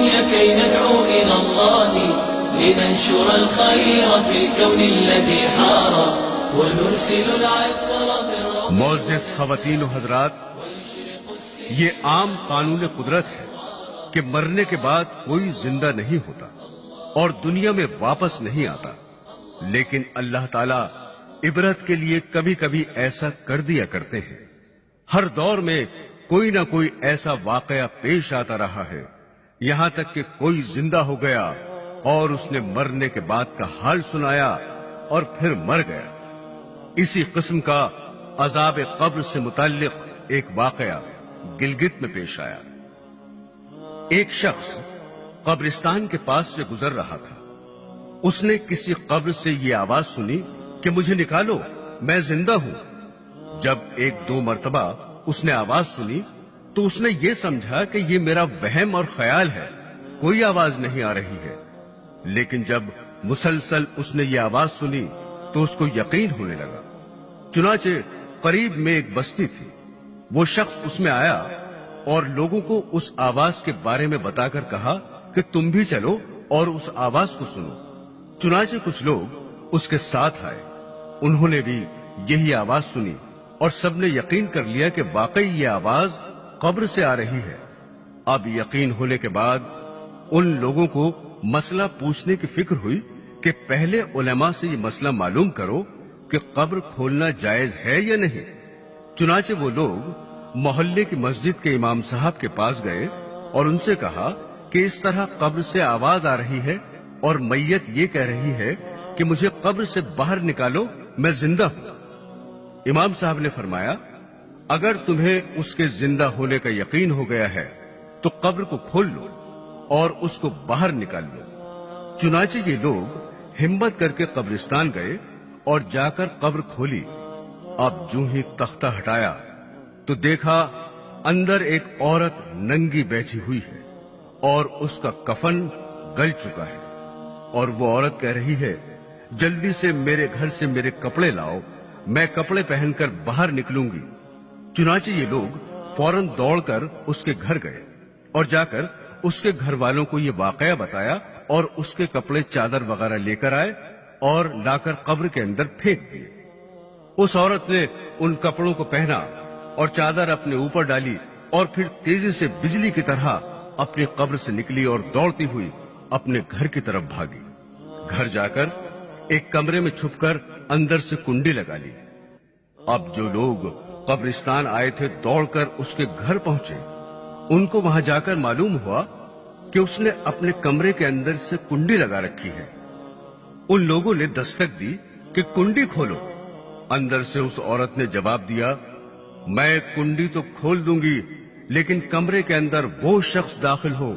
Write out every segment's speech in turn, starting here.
الدنيا كي ندعو إلى الله لننشر الخير في الكون الذي حار ونرسل العطر بالرب. معزز خواتین و حضرات، یہ عام قانون قدرت ہے کہ مرنے کے بعد کوئی زندہ نہیں ہوتا اور دنیا میں واپس نہیں آتا، لیکن اللہ تعالیٰ عبرت کے لیے کبھی کبھی ایسا کر دیا کرتے ہیں۔ ہر دور میں کوئی نہ کوئی ایسا واقعہ پیش آتا رہا ہے، یہاں تک کہ کوئی زندہ ہو گیا اور اس نے مرنے کے بعد کا حال سنایا اور پھر مر گیا۔ اسی قسم کا عذاب قبر سے متعلق ایک واقعہ گلگت میں پیش آیا۔ ایک شخص قبرستان کے پاس سے گزر رہا تھا۔ اس نے کسی قبر سے یہ آواز سنی کہ مجھے نکالو، میں زندہ ہوں۔ جب ایک دو مرتبہ اس نے آواز سنی تو اس نے یہ سمجھا کہ یہ میرا وہم اور خیال ہے، کوئی آواز نہیں آ رہی ہے۔ لیکن جب مسلسل اس نے یہ آواز سنی تو اس کو یقین ہونے لگا۔ چنانچہ قریب میں ایک بستی تھی، وہ شخص اس میں آیا اور لوگوں کو اس آواز کے بارے میں بتا کر کہا کہ تم بھی چلو اور اس آواز کو سنو۔ چنانچہ کچھ لوگ اس کے ساتھ آئے، انہوں نے بھی یہی آواز سنی اور سب نے یقین کر لیا کہ واقعی یہ آواز قبر سے آ رہی ہے۔ اب یقین ہونے کے بعد ان لوگوں کو مسئلہ پوچھنے کی فکر ہوئی کہ پہلے علماء سے یہ مسئلہ معلوم کرو کہ قبر کھولنا جائز ہے یا نہیں۔ چنانچہ وہ لوگ محلے کی مسجد کے امام صاحب کے پاس گئے اور ان سے کہا کہ اس طرح قبر سے آواز آ رہی ہے اور میت یہ کہہ رہی ہے کہ مجھے قبر سے باہر نکالو، میں زندہ ہوں۔ امام صاحب نے فرمایا، اگر تمہیں اس کے زندہ ہونے کا یقین ہو گیا ہے تو قبر کو کھول لو اور اس کو باہر نکال لو۔ چنانچہ یہ لوگ ہمت کر کے قبرستان گئے اور جا کر قبر کھولی۔ اب جو ہی تختہ ہٹایا تو دیکھا اندر ایک عورت ننگی بیٹھی ہوئی ہے اور اس کا کفن گل چکا ہے، اور وہ عورت کہہ رہی ہے، جلدی سے میرے گھر سے میرے کپڑے لاؤ، میں کپڑے پہن کر باہر نکلوں گی۔ چنانچہ یہ لوگ فوراً دوڑ کر اس کے گھر گئے اور جا کر اس کے گھر والوں کو یہ واقعہ بتایا اور اس کے کپڑے چادر وغیرہ لے کر آئے اور لا کر قبر کے اندر پھینک دیے۔ اس عورت نے ان کپڑوں کو پہنا اور چادر اپنے اوپر ڈالی اور پھر تیزی سے بجلی کی طرح اپنی قبر سے نکلی اور دوڑتی ہوئی اپنے گھر کی طرف بھاگی۔ گھر جا کر ایک کمرے میں چھپ کر اندر سے کنڈی لگا لی۔ اب جو لوگ قبرستان آئے تھے دوڑ کر اس کے گھر پہنچے، ان کو وہاں جا کر معلوم ہوا کہ اس نے اپنے کمرے کے اندر سے کنڈی لگا رکھی ہے۔ ان لوگوں نے دستک دی کہ کنڈی کھولو۔ اندر سے اس عورت نے جواب دیا، میں کنڈی تو کھول دوں گی، لیکن کمرے کے اندر وہ شخص داخل ہو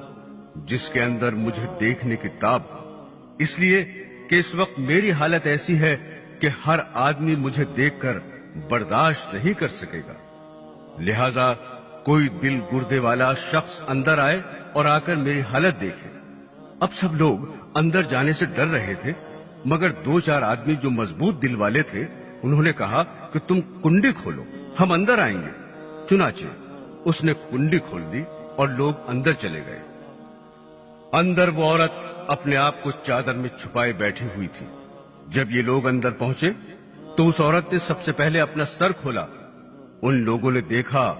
جس کے اندر مجھے دیکھنے کی تاب ہو، اس لیے کہ اس وقت میری حالت ایسی ہے کہ ہر آدمی مجھے دیکھ کر برداشت نہیں کر سکے گا، لہذا کوئی دل گردے والا شخص اندر آئے اور آ کر میری حالت دیکھے۔ اب سب لوگ اندر جانے سے ڈر رہے تھے، مگر دو چار آدمی جو مضبوط دل والے تھے انہوں نے کہا کہ تم کنڈی کھولو، ہم اندر آئیں گے۔ چنانچہ اس نے کنڈی کھول دی اور لوگ اندر چلے گئے۔ اندر وہ عورت اپنے آپ کو چادر میں چھپائے بیٹھی ہوئی تھی۔ جب یہ لوگ اندر پہنچے تو اس عورت نے سب سے پہلے اپنا سر کھولا۔ ان لوگوں نے دیکھا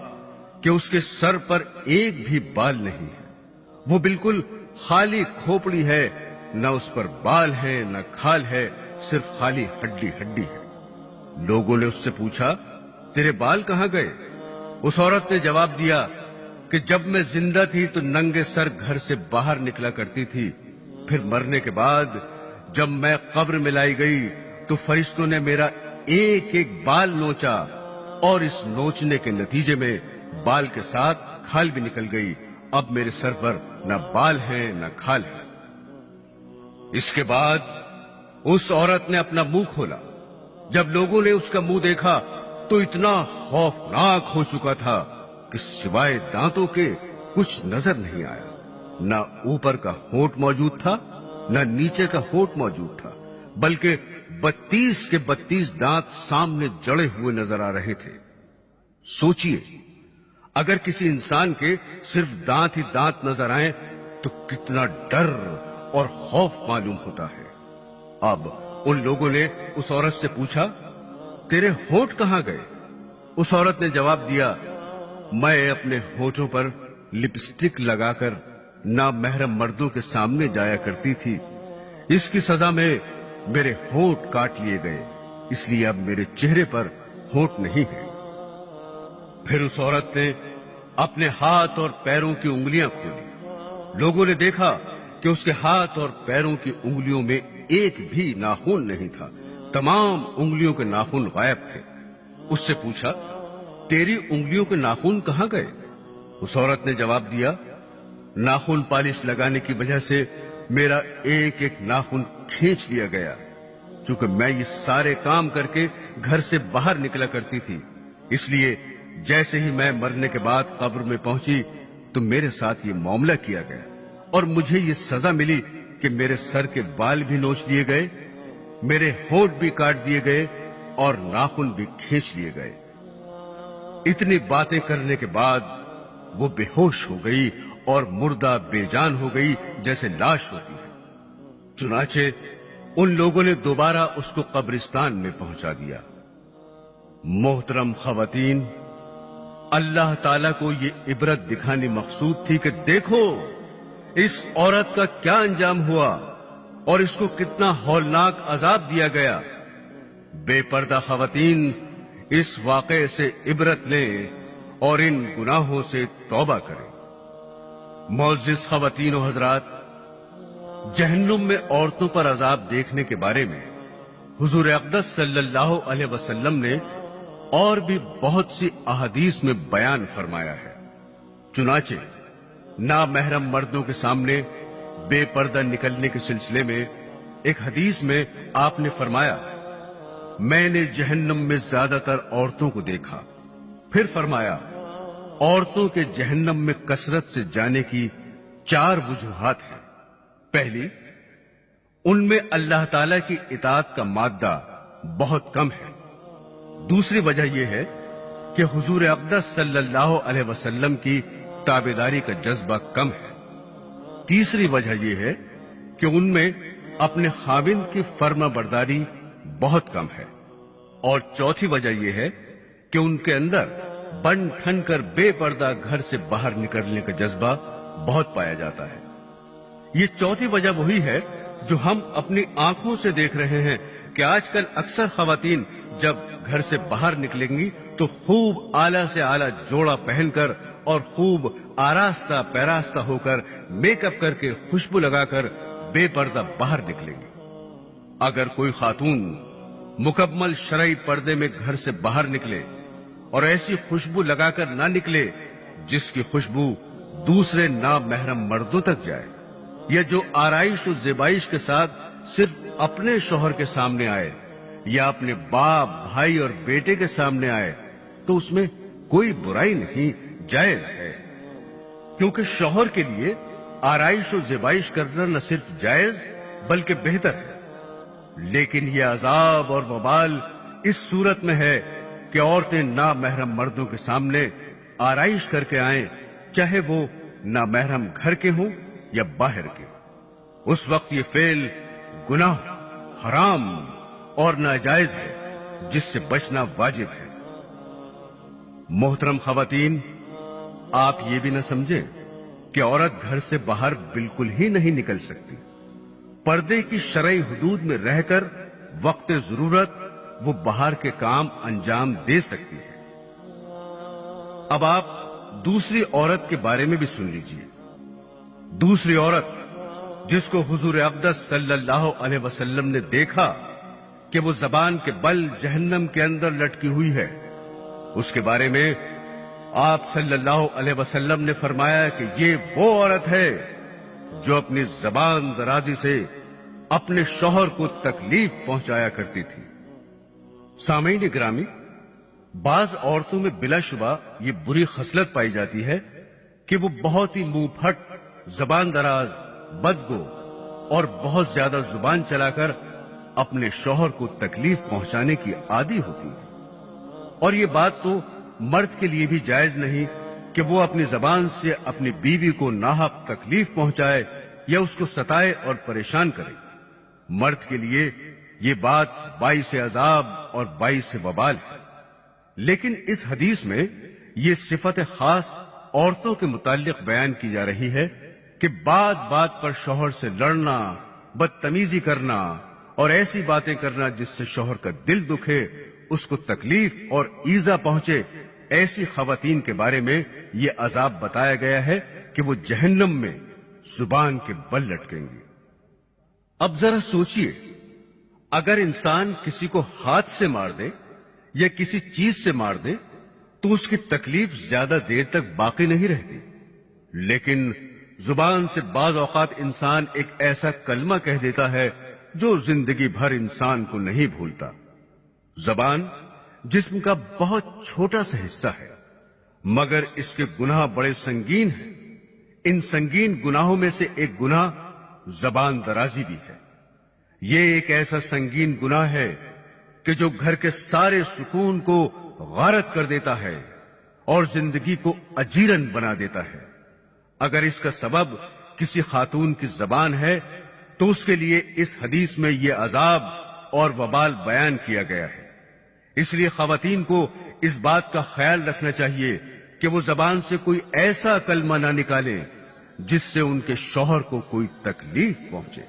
کہ اس کے سر پر ایک بھی بال نہیں ہے، وہ بالکل خالی کھوپڑی ہے، نہ اس پر بال ہے نہ کھال ہے، صرف خالی ہڈی ہڈی ہے۔ لوگوں نے اس سے پوچھا، تیرے بال کہاں گئے؟ اس عورت نے جواب دیا کہ جب میں زندہ تھی تو ننگے سر گھر سے باہر نکلا کرتی تھی، پھر مرنے کے بعد جب میں قبر میں لائی گئی تو فرشتوں نے میرا ایک ایک بال نوچا، اور اس نوچنے کے نتیجے میں بال کے ساتھ کھال بھی نکل گئی۔ اب میرے سر پر نہ بال ہے نہ کھال ہے۔ اس کے بعد اس عورت نے اپنا منہ کھولا۔ جب لوگوں نے اس کا منہ دیکھا تو اتنا خوفناک ہو چکا تھا کہ سوائے دانتوں کے کچھ نظر نہیں آیا، نہ اوپر کا ہونٹ موجود تھا نہ نیچے کا ہونٹ موجود تھا، بلکہ 32 کے 32 دانت سامنے جڑے ہوئے نظر آ رہے تھے۔ سوچئے، اگر کسی انسان کے صرف دانت ہی دانت نظر آئیں تو کتنا ڈر اور خوف معلوم ہوتا ہے۔ اب ان لوگوں نے اس عورت سے پوچھا، تیرے ہونٹ کہاں گئے؟ اس عورت نے جواب دیا، میں اپنے ہونٹوں پر لپسٹک لگا کر نامحرم مردوں کے سامنے جایا کرتی تھی، اس کی سزا میں میرے ہونٹ کاٹ لیے گئے، اس لیے اب میرے چہرے پر ہونٹ نہیں ہے۔ پھر اس عورت نے اپنے ہاتھ اور پیروں کی انگلیاں کھولی، لوگوں نے دیکھا کہ اس کے ہاتھ اور پیروں کی انگلیوں میں ایک بھی ناخن نہیں تھا، تمام انگلیوں کے ناخن غائب تھے۔ اس سے پوچھا، تیری انگلیوں کے ناخن کہاں گئے؟ اس عورت نے جواب دیا، ناخن پالش لگانے کی وجہ سے میرا ایک ایک ناخن کھینچ لیا گیا، چونکہ میں یہ سارے کام کر کے گھر سے باہر نکلا کرتی تھی، اس لیے جیسے ہی میں مرنے کے بعد قبر میں پہنچی تو میرے ساتھ یہ معاملہ کیا گیا اور مجھے یہ سزا ملی کہ میرے سر کے بال بھی نوچ لیے گئے، میرے ہونٹ بھی کاٹ دیے گئے اور ناخن بھی کھینچ لیے گئے۔ اتنی باتیں کرنے کے بعد وہ بے ہوش ہو گئی اور مردہ بے جان ہو گئی جیسے لاش ہوتی ہے۔ چنانچہ ان لوگوں نے دوبارہ اس کو قبرستان میں پہنچا دیا۔ محترم خواتین، اللہ تعالیٰ کو یہ عبرت دکھانی مقصود تھی کہ دیکھو اس عورت کا کیا انجام ہوا اور اس کو کتنا ہولناک عذاب دیا گیا۔ بے پردہ خواتین اس واقعے سے عبرت لیں اور ان گناہوں سے توبہ کریں۔ معزز خواتین و حضرات، جہنم میں عورتوں پر عذاب دیکھنے کے بارے میں حضور اقدس صلی اللہ علیہ وسلم نے اور بھی بہت سی احادیث میں بیان فرمایا ہے۔ چنانچہ نامحرم مردوں کے سامنے بے پردہ نکلنے کے سلسلے میں ایک حدیث میں آپ نے فرمایا، میں نے جہنم میں زیادہ تر عورتوں کو دیکھا۔ پھر فرمایا، عورتوں کے جہنم میں کثرت سے جانے کی 4 وجوہات ہیں۔ پہلی، ان میں اللہ تعالی کی اطاعت کا مادہ بہت کم ہے۔ دوسری وجہ یہ ہے کہ حضور اقدس صلی اللہ علیہ وسلم کی تابعداری کا جذبہ کم ہے۔ تیسری وجہ یہ ہے کہ ان میں اپنے خاوند کی فرما برداری بہت کم ہے۔ اور چوتھی وجہ یہ ہے کہ ان کے اندر بن ٹھن کر بے پردہ گھر سے باہر نکلنے کا جذبہ بہت پایا جاتا ہے۔ یہ چوتھی وجہ وہی ہے جو ہم اپنی آنکھوں سے دیکھ رہے ہیں کہ آج کل اکثر خواتین جب گھر سے باہر نکلیں گی تو خوب اعلیٰ سے اعلیٰ جوڑا پہن کر اور خوب آراستہ پیراستہ ہو کر میک اپ کر کے خوشبو لگا کر بے پردہ باہر نکلیں گی۔ اگر کوئی خاتون مکمل شرعی پردے میں گھر سے باہر نکلے اور ایسی خوشبو لگا کر نہ نکلے جس کی خوشبو دوسرے نامحرم مردوں تک جائے، یا جو آرائش و زیبائش کے ساتھ صرف اپنے شوہر کے سامنے آئے یا اپنے باپ، بھائی اور بیٹے کے سامنے آئے، تو اس میں کوئی برائی نہیں، جائز ہے، کیونکہ شوہر کے لیے آرائش و زیبائش کرنا نہ صرف جائز بلکہ بہتر ہے۔ لیکن یہ عذاب اور وبال اس صورت میں ہے کہ عورتیں نامحرم مردوں کے سامنے آرائش کر کے آئیں، چاہے وہ نامحرم گھر کے ہوں یا باہر کے۔ اس وقت یہ فعل گناہ، حرام اور ناجائز ہے جس سے بچنا واجب ہے۔ محترم خواتین، آپ یہ بھی نہ سمجھیں کہ عورت گھر سے باہر بالکل ہی نہیں نکل سکتی۔ پردے کی شرعی حدود میں رہ کر وقت ضرورت وہ باہر کے کام انجام دے سکتی ہے۔ اب آپ دوسری عورت کے بارے میں بھی سن لیجیے۔ دوسری عورت جس کو حضور اقدس صلی اللہ علیہ وسلم نے دیکھا کہ وہ زبان کے بل جہنم کے اندر لٹکی ہوئی ہے، اس کے بارے میں آپ صلی اللہ علیہ وسلم نے فرمایا کہ یہ وہ عورت ہے جو اپنی زبان درازی سے اپنے شوہر کو تکلیف پہنچایا کرتی تھی۔ سامعین گرامی، بعض عورتوں میں بلا شبہ یہ بری خصلت پائی جاتی ہے کہ وہ بہت ہی منہ پھٹ، زبان دراز، بدگو اور بہت زیادہ زبان چلا کر اپنے شوہر کو تکلیف پہنچانے کی عادی ہوتی ہے۔ اور یہ بات تو مرد کے لیے بھی جائز نہیں کہ وہ اپنی زبان سے اپنی بیوی کو ناحق تکلیف پہنچائے یا اس کو ستائے اور پریشان کرے۔ مرد کے لیے یہ بات باعث عذاب اور باعث وبال ہے، لیکن اس حدیث میں یہ صفت خاص عورتوں کے متعلق بیان کی جا رہی ہے کہ بات بات پر شوہر سے لڑنا، بدتمیزی کرنا اور ایسی باتیں کرنا جس سے شوہر کا دل دکھے، اس کو تکلیف اور ایذا پہنچے، ایسی خواتین کے بارے میں یہ عذاب بتایا گیا ہے کہ وہ جہنم میں زبان کے بل لٹکیں گے۔ اب ذرا سوچئے، اگر انسان کسی کو ہاتھ سے مار دے یا کسی چیز سے مار دے تو اس کی تکلیف زیادہ دیر تک باقی نہیں رہتی، لیکن زبان سے بعض اوقات انسان ایک ایسا کلمہ کہہ دیتا ہے جو زندگی بھر انسان کو نہیں بھولتا۔ زبان جسم کا بہت چھوٹا سا حصہ ہے، مگر اس کے گناہ بڑے سنگین ہیں۔ ان سنگین گناہوں میں سے ایک گناہ زبان درازی بھی ہے۔ یہ ایک ایسا سنگین گناہ ہے کہ جو گھر کے سارے سکون کو غارت کر دیتا ہے اور زندگی کو اجیرن بنا دیتا ہے۔ اگر اس کا سبب کسی خاتون کی زبان ہے تو اس کے لیے اس حدیث میں یہ عذاب اور وبال بیان کیا گیا ہے۔ اس لیے خواتین کو اس بات کا خیال رکھنا چاہیے کہ وہ زبان سے کوئی ایسا کلمہ نہ نکالیں جس سے ان کے شوہر کو کوئی تکلیف پہنچے۔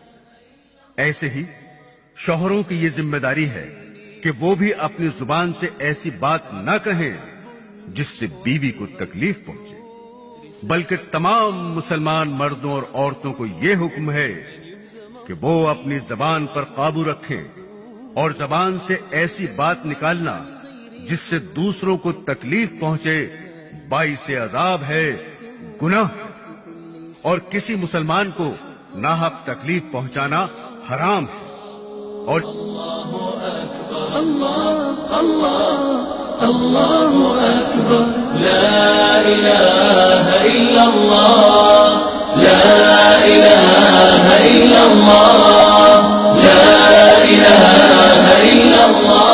ایسے ہی شوہروں کی یہ ذمہ داری ہے کہ وہ بھی اپنی زبان سے ایسی بات نہ کہیں جس سے بیوی کو تکلیف پہنچے، بلکہ تمام مسلمان مردوں اور عورتوں کو یہ حکم ہے کہ وہ اپنی زبان پر قابو رکھیں، اور زبان سے ایسی بات نکالنا جس سے دوسروں کو تکلیف پہنچے باعث عذاب ہے، گناہ ہے، اور کسی مسلمان کو ناحق تکلیف پہنچانا حرام ہے۔ اور اللہ اکبر، لا الہ الا اللہ، لا الہ الا اللہ، لا الہ الا اللہ۔